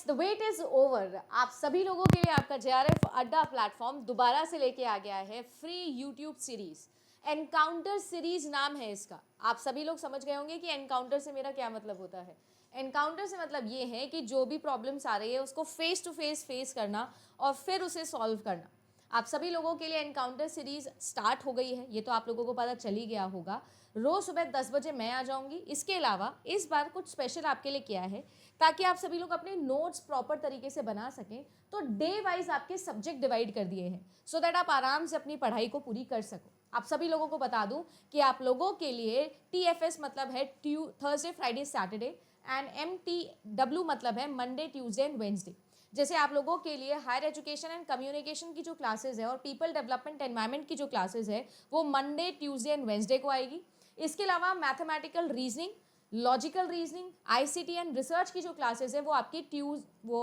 The wait is over. आप सभी लोगों के लिए आपका जेआरएफ अड्डा प्लेटफॉर्म दोबारा से लेके आ गया है free YouTube series. Encounter series नाम है इसका। आप सभी लोग समझ गए होंगे कि एनकाउंटर से मेरा क्या मतलब होता है। एनकाउंटर से मतलब ये है कि जो भी प्रॉब्लम्स आ रही है उसको फेस टू फेस करना और फिर उसे सॉल्व करना। आप सभी लोगों के लिए एनकाउंटर सीरीज स्टार्ट हो गई है, ये तो आप लोगों को पता चल ही गया होगा। रोज सुबह 10 बजे मैं आ जाऊंगी। इसके अलावा इस बार कुछ स्पेशल आपके लिए किया है ताकि आप सभी लोग अपने नोट्स प्रॉपर तरीके से बना सकें। तो डे वाइज आपके सब्जेक्ट डिवाइड कर दिए हैं सो दैट आप आराम से अपनी पढ़ाई को पूरी कर सको। आप सभी लोगों को बता दूं कि आप लोगों के लिए TFS मतलब है Thursday Friday Saturday and MTW मतलब है मंडे ट्यूसडे एंड वेंसडे। जैसे आप लोगों के लिए हायर एजुकेशन एंड कम्युनिकेशन की जो क्लासेस है और पीपल डेवलपमेंट एनवायरमेंट की जो क्लासेस है वो मंडे ट्यूसडे एंड वेंसडे को आएगी। इसके अलावा mathematical reasoning, logical reasoning, ICT and research की जो क्लासेस है वो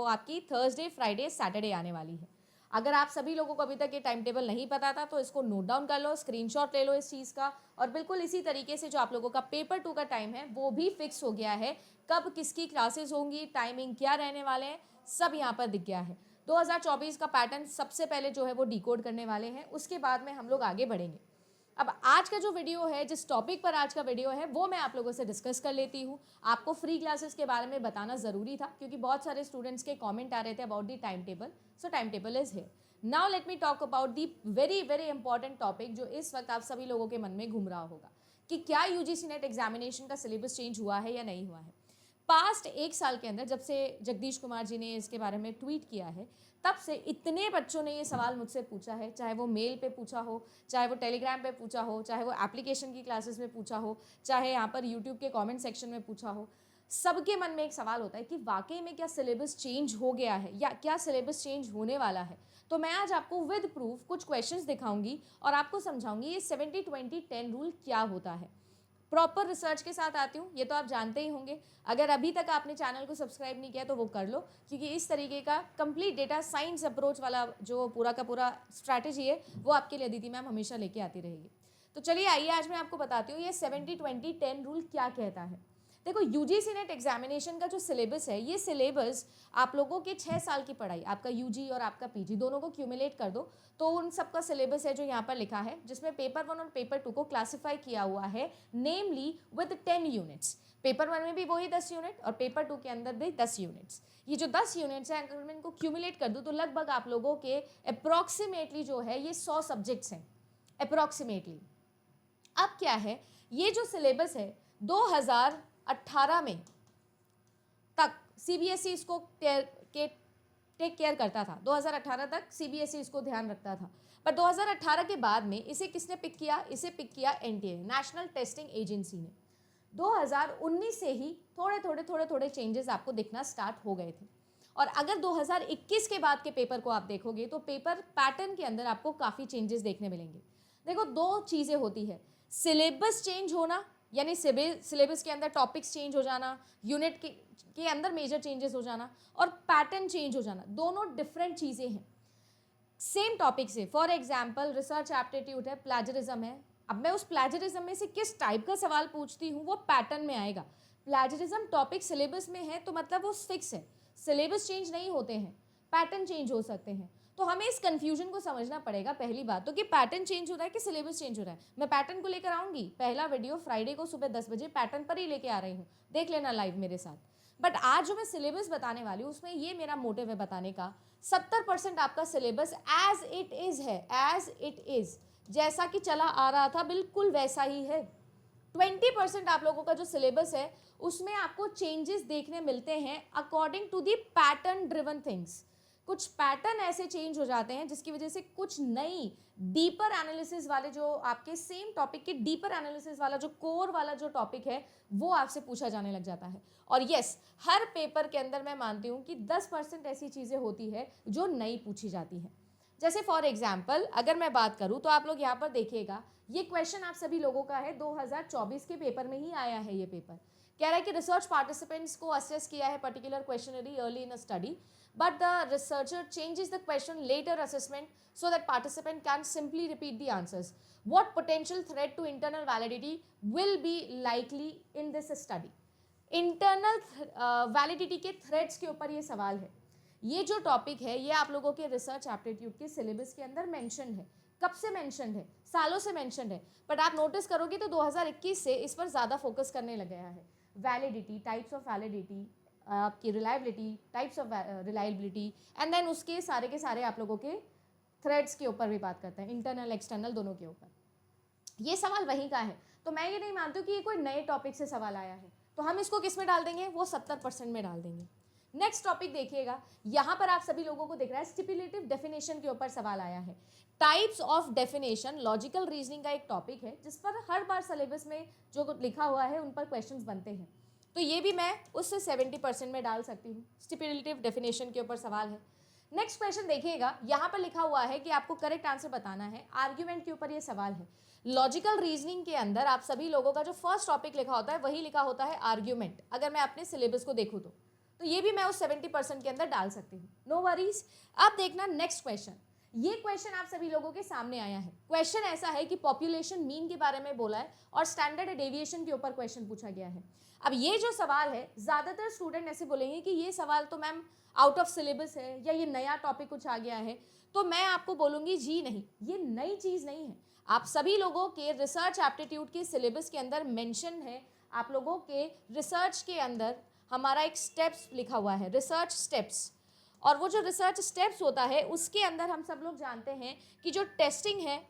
आपकी थर्सडे फ्राइडे सैटरडे आने वाली है। अगर आप सभी लोगों को अभी तक ये टाइम टेबल नहीं पता था तो इसको नोट डाउन कर लो, स्क्रीनशॉट ले लो इस चीज़ का। और बिल्कुल इसी तरीके से जो आप लोगों का पेपर 2 का टाइम है वो भी फिक्स हो गया है। कब किसकी क्लासेस होंगी, टाइमिंग क्या रहने वाले हैं, सब यहाँ पर दिख गया है। 2024 का पैटर्न सबसे पहले जो है वो डिकोड करने वाले हैं, उसके बाद में हम लोग आगे बढ़ेंगे। अब आज का जो वीडियो है, जिस टॉपिक पर आज का वीडियो है वो मैं आप लोगों से डिस्कस कर लेती हूँ। आपको फ्री क्लासेस के बारे में बताना ज़रूरी था क्योंकि बहुत सारे स्टूडेंट्स के कमेंट आ रहे थे about the time table. So time table is here. Now let me talk about the very very important topic जो इस वक्त आप सभी लोगों के मन में घूम रहा होगा कि क्या UGC नेट एग्जामिनेशन का सिलेबस चेंज हुआ है या नहीं हुआ है। पास्ट 1 साल के अंदर जब से जगदीश कुमार जी ने इसके बारे में ट्वीट किया है तब से इतने बच्चों ने ये सवाल मुझसे पूछा है, चाहे वो मेल पे पूछा हो, चाहे वो टेलीग्राम पे पूछा हो, चाहे वो एप्लीकेशन की क्लासेस में पूछा हो, चाहे यहाँ पर यूट्यूब के कमेंट सेक्शन में पूछा हो। सबके मन में एक सवाल होता है कि वाकई में क्या सिलेबस चेंज हो गया है या क्या सिलेबस चेंज होने वाला है। तो मैं आज आपको विद प्रूफ कुछ क्वेश्चंस दिखाऊंगी और आपको समझाऊंगी ये 70-20-10 रूल क्या होता है। प्रॉपर रिसर्च के साथ आती हूँ, ये तो आप जानते ही होंगे। अगर अभी तक आपने चैनल को सब्सक्राइब नहीं किया तो वो कर लो क्योंकि इस तरीके का कंप्लीट डेटा साइंस अप्रोच वाला जो पूरा का पूरा स्ट्रैटेजी है वो आपके लिए अदिति मैम हमेशा लेके आती रहेगी। तो चलिए आइए आज मैं आपको बताती हूँ ये 70-20-10 रूल क्या कहता है। देखो UGC नेट एग्जामिनेशन का जो सिलेबस है, ये सिलेबस आप लोगों के 6 साल की पढ़ाई, आपका UG और आपका PG दोनों को क्यूमुलेट कर दो तो उन सब का सिलेबस है जो यहाँ पर लिखा है, जिसमें पेपर 1 और पेपर 2 को क्लासिफाई किया हुआ है नेमली विद 10 यूनिट्स। पेपर 1 में भी वही 10 यूनिट और पेपर 2 के अंदर भी 10 यूनिट्स। ये जो 10 यूनिट्स हैं अगर मैं इनको क्यूमुलेट कर दूँ तो लगभग आप लोगों के अप्रॉक्सीमेटली जो है ये 100 सब्जेक्ट्स हैं अप्रॉक्सीमेटली। अब क्या है, ये जो सिलेबस है 2018 में तक CBSE इसको टेक केयर करता था। 2018 तक CBSE इसको ध्यान रखता था, पर 2018 के बाद में इसे किसने पिक किया? इसे पिक किया NTA, नेशनल टेस्टिंग एजेंसी ने। 2019 से ही थोड़े थोड़े चेंजेस आपको दिखना स्टार्ट हो गए थे। और अगर 2021 के बाद के पेपर को आप देखोगे तो पेपर पैटर्न के अंदर आपको काफ़ी चेंजेस देखने मिलेंगे। देखो, 2 चीज़ें होती है, सिलेबस चेंज होना यानी सिलेबस के अंदर टॉपिक्स चेंज हो जाना, यूनिट के अंदर मेजर चेंजेस हो जाना, और पैटर्न चेंज हो जाना। दोनों डिफरेंट चीज़ें हैं सेम टॉपिक से। फॉर एग्जाम्पल रिसर्च एप्टीट्यूड है, प्लेजरिज्म है। अब मैं उस प्लेजरिज्म में से किस टाइप का सवाल पूछती हूँ वो पैटर्न में आएगा। प्लेजरिज्म टॉपिक सिलेबस में है तो मतलब वो फिक्स है, सिलेबस चेंज नहीं होते हैं, पैटर्न चेंज हो सकते हैं। तो हमें इस कंफ्यूजन को समझना पड़ेगा पहली बात तो कि पैटर्न चेंज हो रहा है कि सिलेबस चेंज हो रहा है। मैं पैटर्न को लेकर आऊंगी, पहला वीडियो फ्राइडे को सुबह 10 बजे पैटर्न पर ही लेके आ रही हूँ, देख लेना लाइव मेरे साथ। बट आज जो मैं सिलेबस बताने वाली हूँ उसमें ये मेरा मोटिव है बताने का, 70% आपका सिलेबस एज इट इज है, एज इट इज, जैसा कि चला आ रहा था बिल्कुल वैसा ही है। 20% आप लोगों का जो सिलेबस है उसमें आपको चेंजेस देखने मिलते हैं according to the pattern driven things. कुछ पैटर्न ऐसे चेंज हो जाते हैं जिसकी वजह से कुछ नई डीपर एनालिसिस वाले जो आपके सेम टॉपिक के डीपर एनालिसिस वाला जो कोर वाला जो टॉपिक है वो आपसे पूछा जाने लग जाता है। और यस, हर पेपर के अंदर मैं मानती हूँ कि 10% ऐसी चीज़ें होती है जो नई पूछी जाती हैं। जैसे फॉर एग्जाम्पल अगर मैं बात करूँ तो आप लोग यहाँ पर देखिएगा, ये क्वेश्चन आप सभी लोगों का है, 2024 के पेपर में ही आया है। ये पेपर कह रहा है कि रिसर्च पार्टिसिपेंट्स को असेस किया है particular questionnaire early in a study, but the researcher changes the question later assessment so that participant can simply repeat the answers. What potential threat to internal validity will be likely in this study? Internal validity के threads के ऊपर ये सवाल है। ये जो topic है ये आप लोगों के रिसर्च एप्टीट्यूड के सिलेबस के अंदर मेंशन है। कब से मेंशन है? सालों से मेंशन है, बट आप नोटिस करोगे तो 2021 से इस पर ज़्यादा फोकस करने लग गया है। वैलिडिटी, टाइप्स ऑफ वैलिडिटी, आपकी reliability, types of reliability, and then उसके सारे के सारे आप लोगों के थ्रेड्स के ऊपर भी बात करते हैं, इंटरनल एक्सटर्नल दोनों के ऊपर। ये सवाल वहीं का है, तो मैं ये नहीं मानती हूँ कि ये कोई नए टॉपिक से सवाल आया है, तो हम इसको किस में डाल देंगे? वो 70% में डाल देंगे। नेक्स्ट टॉपिक देखिएगा, यहाँ पर आप सभी लोगों को दिख रहा है स्टिपुलेटिव डेफिनेशन के ऊपर सवाल आया है। Types of definition logical reasoning का एक टॉपिक है जिस पर हर बार सिलेबस में जो लिखा हुआ है उन पर क्वेश्चंस बनते हैं, तो ये भी मैं उससे 70% में डाल सकती हूँ। स्टिपुलेटिव डेफिनेशन के ऊपर सवाल है। नेक्स्ट क्वेश्चन देखिएगा, यहाँ पर लिखा हुआ है कि आपको करेक्ट आंसर बताना है। आर्ग्यूमेंट के ऊपर ये सवाल है। लॉजिकल रीजनिंग के अंदर आप सभी लोगों का जो फर्स्ट टॉपिक लिखा होता है वही लिखा होता है आर्ग्यूमेंट, अगर मैं अपने सिलेबस को देखूँ तो ये भी मैं उस 70% के अंदर डाल सकती हूँ। No worries. अब देखना नेक्स्ट क्वेश्चन। ये क्वेश्चन आप सभी लोगों के सामने आया है। क्वेश्चन ऐसा है कि पॉपुलेशन मीन के बारे में बोला है और स्टैंडर्ड डेविएशन के ऊपर क्वेश्चन पूछा गया है। अब ये जो सवाल है, ज़्यादातर स्टूडेंट ऐसे बोलेंगे कि ये सवाल तो मैम आउट ऑफ सिलेबस है या ये नया टॉपिक कुछ आ गया है, तो मैं आपको बोलूँगी जी नहीं, ये नई चीज़ नहीं है। आप सभी लोगों के रिसर्च एप्टीट्यूड के सिलेबस के अंदर मेंशन है। आप लोगों के रिसर्च के अंदर हमारा एक स्टेप्स लिखा हुआ है, रिसर्च स्टेप्स, और वो जो रिसर्च स्टेप्स होता है उसके अंदर हम सब लोग जानते हैं कि जो टेस्टिंग है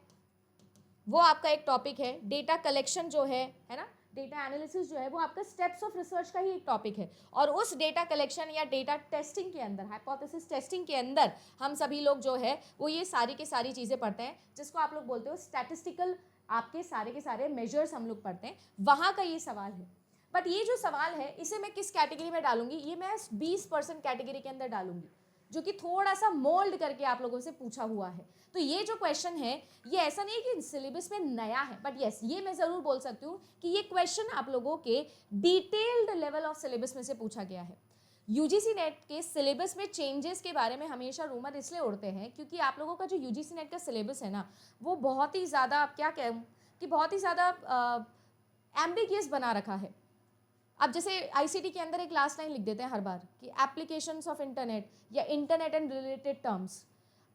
वो आपका एक टॉपिक है। डेटा कलेक्शन जो है ना, डेटा एनालिसिस जो है वो आपका स्टेप्स ऑफ रिसर्च का ही एक टॉपिक है। और उस डेटा कलेक्शन या डेटा टेस्टिंग के अंदर, हाइपोथेसिस टेस्टिंग के अंदर हम सभी लोग जो है वो ये सारी की सारी चीज़ें पढ़ते हैं, जिसको आप लोग बोलते हो स्टैटिस्टिकल, आपके सारे के सारे मेजर्स हम लोग पढ़ते हैं, वहाँ का ये सवाल है। बट ये जो सवाल है इसे मैं किस कैटेगरी में डालूंगी? ये मैं 20% कैटेगरी के अंदर डालूंगी, जो कि थोड़ा सा मोल्ड करके आप लोगों से पूछा हुआ है। तो ये जो क्वेश्चन है ये ऐसा नहीं है कि सिलेबस में नया है, बट यस ये मैं ज़रूर बोल सकती हूँ कि ये क्वेश्चन आप लोगों के डिटेल्ड लेवल ऑफ सिलेबस में से पूछा गया है। यूजीसी नेट के सिलेबस में चेंजेस के बारे में हमेशा रूमर इसलिए उड़ते हैं क्योंकि आप लोगों का जो यूजीसी नेट का सिलेबस है ना, वो बहुत ही ज़्यादा, आप क्या कहें कि बहुत ही ज़्यादा एम्बिगियस बना रखा है। अब जैसे आईसीटी के अंदर एक लास्ट लाइन लिख देते हैं हर बार कि एप्लीकेशंस ऑफ इंटरनेट या internet and related terms.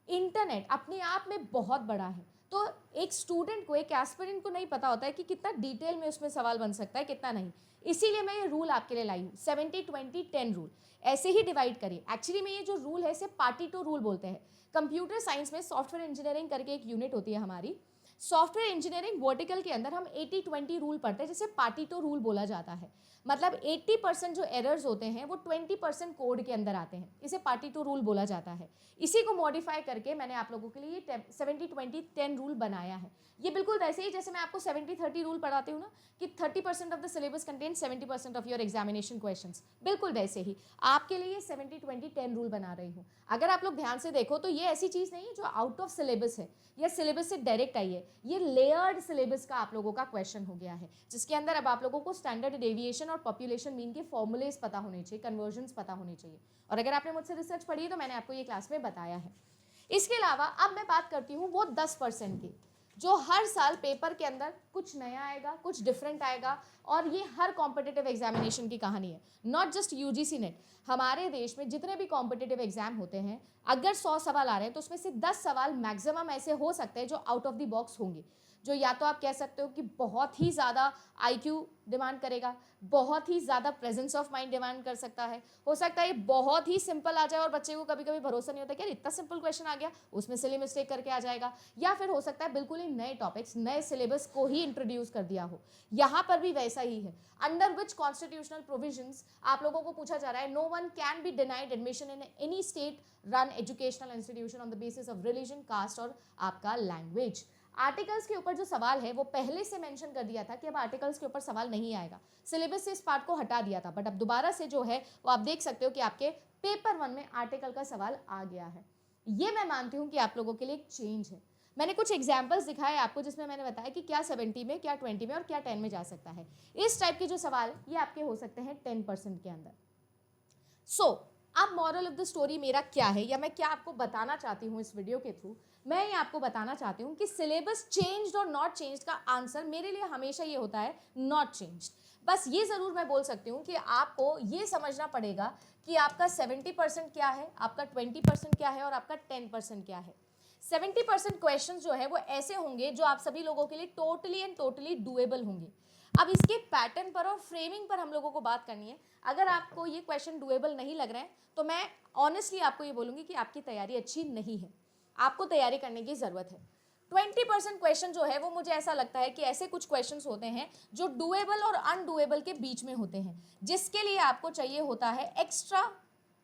Internet अपने आप में बहुत बड़ा है, तो एक स्टूडेंट को, एक एस्पिरेंट को नहीं पता होता है कि कितना डिटेल में उसमें सवाल बन सकता है, कितना नहीं। इसीलिए मैं ये रूल आपके लिए लाई हूँ, 70-20-10 रूल। ऐसे ही डिवाइड करिए। एक्चुअली में ये जो रूल है इसे पार्टीटो रूल बोलते हैं। कंप्यूटर साइंस में सॉफ्टवेयर इंजीनियरिंग करके एक यूनिट होती है हमारी। सॉफ्टवेयर इंजीनियरिंग वर्टिकल के अंदर हम 80-20 रूल पढ़ते हैं, जिसे पार्टीटो रूल बोला जाता है। मतलब 80% जो एरर्स होते हैं वो 20% कोड के अंदर आते हैं, इसे पार्टीटो रूल बोला जाता है। इसी को मॉडिफाई करके मैंने आप लोगों के लिए 70-20-10 रूल बनाया है। ये बिल्कुल वैसे ही जैसे मैं आपको 70-30 रूल पढ़ाती हूँ ना, कि 30% of the syllabus contain 70% of your examination questions, बिल्कुल वैसे ही आपके लिए 70-20-10 रूल बना रही हूँ। अगर आप लोग ध्यान से देखो तो ये ऐसी चीज़ नहीं है जो आउट ऑफ सिलेबस है या सिलेबस से डायरेक्ट आई है। ये लेयर्ड सिलेबस का आप लोगों का क्वेश्चन हो गया है, जिसके अंदर अब आप लोगों को स्टैंडर्ड डेविएशन और पॉपुलेशन मीन के फॉर्मूलेस पता होने चाहिए, कन्वर्जन्स पता होने चाहिए। और अगर आपने मुझसे रिसर्च पढ़ी है तो मैंने आपको ये क्लास में बताया है। इसके अलावा अब मैं बात करती हूँ वो 10% की, जो हर साल पेपर के अंदर कुछ नया आएगा, कुछ डिफरेंट आएगा, और ये हर कॉम्पिटिटिव एग्जामिनेशन की कहानी है, नॉट जस्ट यूजीसी नेट। हमारे देश में जितने भी कॉम्पिटिटिव एग्जाम होते हैं, अगर 100 सवाल आ रहे हैं तो उसमें से 10 सवाल मैक्सिमम ऐसे हो सकते हैं जो आउट ऑफ द बॉक्स होंगे, जो या तो आप कह सकते हो कि बहुत ही ज़्यादा आईक्यू डिमांड करेगा, बहुत ही ज़्यादा प्रेजेंस ऑफ माइंड डिमांड कर सकता है, हो सकता है बहुत ही सिंपल आ जाए और बच्चे को कभी कभी भरोसा नहीं होता कि यार इतना सिंपल क्वेश्चन आ गया, उसमें सिली मिस्टेक करके आ जाएगा, या फिर हो सकता है बिल्कुल ही नए टॉपिक्स, नए सिलेबस को ही इंट्रोड्यूस कर दिया हो। यहाँ पर भी वैसा ही है। अंडर विच कॉन्स्टिट्यूशनल प्रोविजंस आप लोगों को पूछा जा रहा है, no one can be denied admission in any state run educational institution on the basis of religion, caste और आपका लैंग्वेज। आर्टिकल्स के ऊपर जो सवाल है वो पहले से मेंशन कर दिया था कि अब आर्टिकल्स के ऊपर सवाल नहीं आएगा, सिलेबस से इस पार्ट को हटा दिया था, बट अब दोबारा से जो है वो आप देख सकते हो कि आपके पेपर 1 में आर्टिकल का सवाल आ गया है। ये मैं मानती हूँ कि आप लोगों के लिए एक चेंज है। मैंने कुछ एग्जाम्पल्स दिखाए आपको जिसमें मैंने बताया कि क्या 70 में, क्या 20 में और क्या 10 में जा सकता है। इस टाइप के जो सवाल ये आपके हो सकते हैं 10% के अंदर। सो अब मॉरल ऑफ द स्टोरी मेरा क्या है, या मैं क्या आपको बताना चाहती हूँ इस वीडियो के थ्रू? मैं ये आपको बताना चाहती हूँ कि सिलेबस चेंज्ड और नॉट चेंज्ड का आंसर मेरे लिए हमेशा ये होता है नॉट चेंज्ड। बस ये ज़रूर मैं बोल सकती हूँ कि आपको ये समझना पड़ेगा कि आपका 70% क्या है, आपका 20% क्या है और आपका 10% क्या है। 70% क्वेश्चन जो है वो ऐसे होंगे जो आप सभी लोगों के लिए टोटली एंड टोटली डुएबल होंगे। अब इसके पैटर्न पर और फ्रेमिंग पर हम लोगों को बात करनी है। अगर आपको ये क्वेश्चन डुएबल नहीं लग रहे हैं तो मैं ऑनेस्टली आपको ये बोलूँगी कि आपकी तैयारी अच्छी नहीं है, आपको तैयारी करने की ज़रूरत है। 20% क्वेश्चन जो है वो मुझे ऐसा लगता है कि ऐसे कुछ क्वेश्चंस होते हैं जो डुएबल और अनडुएबल के बीच में होते हैं, जिसके लिए आपको चाहिए होता है extra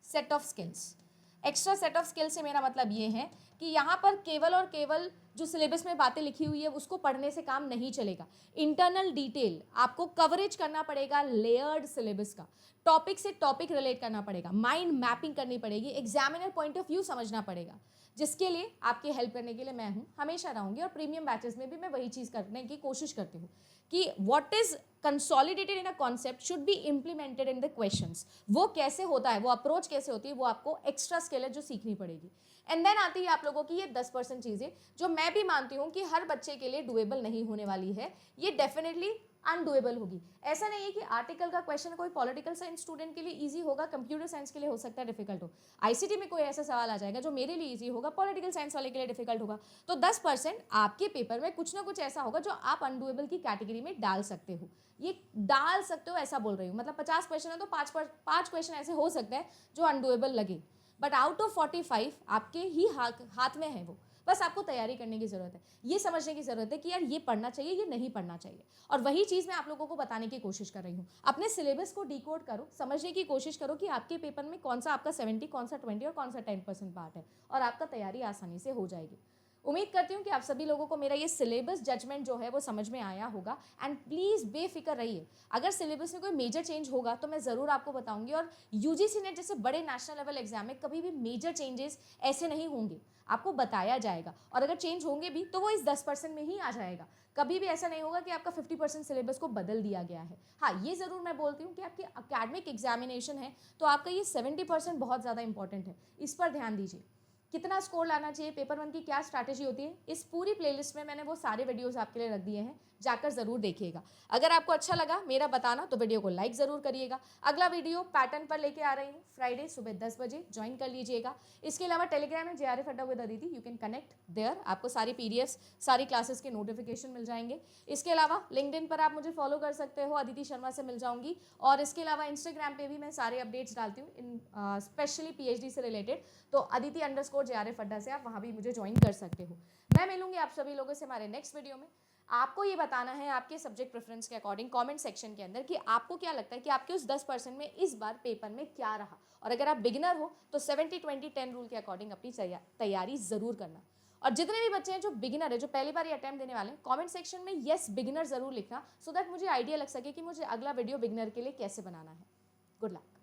set of skills. Extra set of skills से मेरा मतलब ये है कि यहाँ पर केवल और केवल जो सिलेबस में बातें लिखी हुई है उसको पढ़ने से काम नहीं चलेगा। इंटरनल डिटेल आपको कवरेज करना पड़ेगा, लेयर्ड सिलेबस का, टॉपिक से टॉपिक रिलेट करना पड़ेगा, माइंड मैपिंग करनी पड़ेगी, एग्जामिनर पॉइंट ऑफ व्यू समझना पड़ेगा, जिसके लिए आपकी हेल्प करने के लिए मैं हूँ, हमेशा रहूँगी। और प्रीमियम बैचेस में भी मैं वही चीज़ करने की कोशिश करती हूँ कि what is consolidated in a concept should be implemented in the questions. वो कैसे होता है, वो अप्रोच कैसे होती है, वो आपको एक्स्ट्रा स्किल है जो सीखनी पड़ेगी। एंड देन आती है आप लोगों की ये 10% चीज़ें जो मैं भी मानती हूँ कि हर बच्चे के लिए डुएबल नहीं होने वाली है, ये डेफिनेटली अनडुएबल होगी। ऐसा नहीं है कि आर्टिकल का क्वेश्चन कोई पॉलिटिकल साइंस स्टूडेंट के लिए इजी होगा, कंप्यूटर साइंस के लिए हो सकता है डिफिकल्ट हो। आईसीटी में कोई ऐसा सवाल आ जाएगा जो मेरे लिए इजी होगा, पॉलिटिकल साइंस वाले के लिए डिफिकल्ट होगा। तो 10% आपके पेपर में कुछ ना कुछ ऐसा होगा जो आप अनडुएबल की कैटेगरी में डाल सकते हो। ये डाल सकते हो ऐसा बोल रही हूँ, मतलब 50 क्वेश्चन है तो 5 क्वेश्चन ऐसे हो सकते हैं जो अनडुएबल लगे, बट आउट ऑफ 45 आपके ही हाथ में है वो। बस आपको तैयारी करने की ज़रूरत है, ये समझने की ज़रूरत है कि यार ये पढ़ना चाहिए, ये नहीं पढ़ना चाहिए। और वही चीज़ मैं आप लोगों को बताने की कोशिश कर रही हूँ। अपने सिलेबस को डिकोड करो, समझने की कोशिश करो कि आपके पेपर में कौन सा आपका 70, कौन सा 20 और कौन सा 10% पार्ट है, और आपका तैयारी आसानी से हो जाएगी। उम्मीद करती हूँ कि आप सभी लोगों को मेरा ये सिलेबस जजमेंट जो है वो समझ में आया होगा। एंड प्लीज़ बेफिक्र रहिए, अगर सिलेबस में कोई मेजर चेंज होगा तो मैं ज़रूर आपको बताऊंगी। और यूजीसी नेट जैसे बड़े नेशनल लेवल एग्जाम में कभी भी मेजर चेंजेस ऐसे नहीं होंगे, आपको बताया जाएगा। और अगर चेंज होंगे भी तो वो इस 10% में ही आ जाएगा। कभी भी ऐसा नहीं होगा कि आपका 50% सिलेबस को बदल दिया गया है। हाँ, ये ज़रूर मैं बोलती हूँ कि आपकी अकेडमिक एग्जामिनेशन है तो आपका ये 70% बहुत ज़्यादा इंपॉर्टेंट है, इस पर ध्यान दीजिए। कितना स्कोर लाना चाहिए, पेपर 1 की क्या स्ट्रैटेजी होती है, इस पूरी प्लेलिस्ट में मैंने वो सारे वीडियोस आपके लिए रख दिए हैं, जाकर ज़रूर देखिएगा। अगर आपको अच्छा लगा मेरा बताना तो वीडियो को लाइक ज़रूर करिएगा। अगला वीडियो पैटर्न पर लेके आ रही हूँ फ्राइडे सुबह 10 बजे, ज्वाइन कर लीजिएगा। इसके अलावा टेलीग्राम में JRF अड्डा with Aditi, you can connect there, आपको सारी PDFs, सारी क्लासेस के नोटिफिकेशन मिल जाएंगे। इसके अलावा लिंक्डइन पर आप मुझे फॉलो कर सकते हो, अदिति शर्मा से मिल जाऊंगी। और इसके अलावा इंस्टाग्राम पे भी मैं सारे अपडेट्स डालती हूँ, स्पेशली PhD से रिलेटेड, तो अदिति_JRF अड्डा से आप वहाँ भी मुझे ज्वाइन कर सकते हो। मैं मिलूंगी आप सभी लोगों से हमारे नेक्स्ट वीडियो में। आपको ये बताना है आपके सब्जेक्ट प्रेफरेंस के अकॉर्डिंग कमेंट सेक्शन के अंदर कि आपको क्या लगता है कि आपके उस 10% में इस बार पेपर में क्या रहा। और अगर आप बिगिनर हो तो 70-20-10 रूल के अकॉर्डिंग अपनी तैयारी ज़रूर करना। और जितने भी बच्चे हैं जो बिगिनर है, जो पहली बार ये अटेम्प्ट देने वाले हैं, कमेंट सेक्शन में यस बिगिनर ज़रूर लिखना, सो दैट मुझे आइडिया लग सके कि मुझे अगला वीडियो बिगिनर के लिए कैसे बनाना है। Good luck.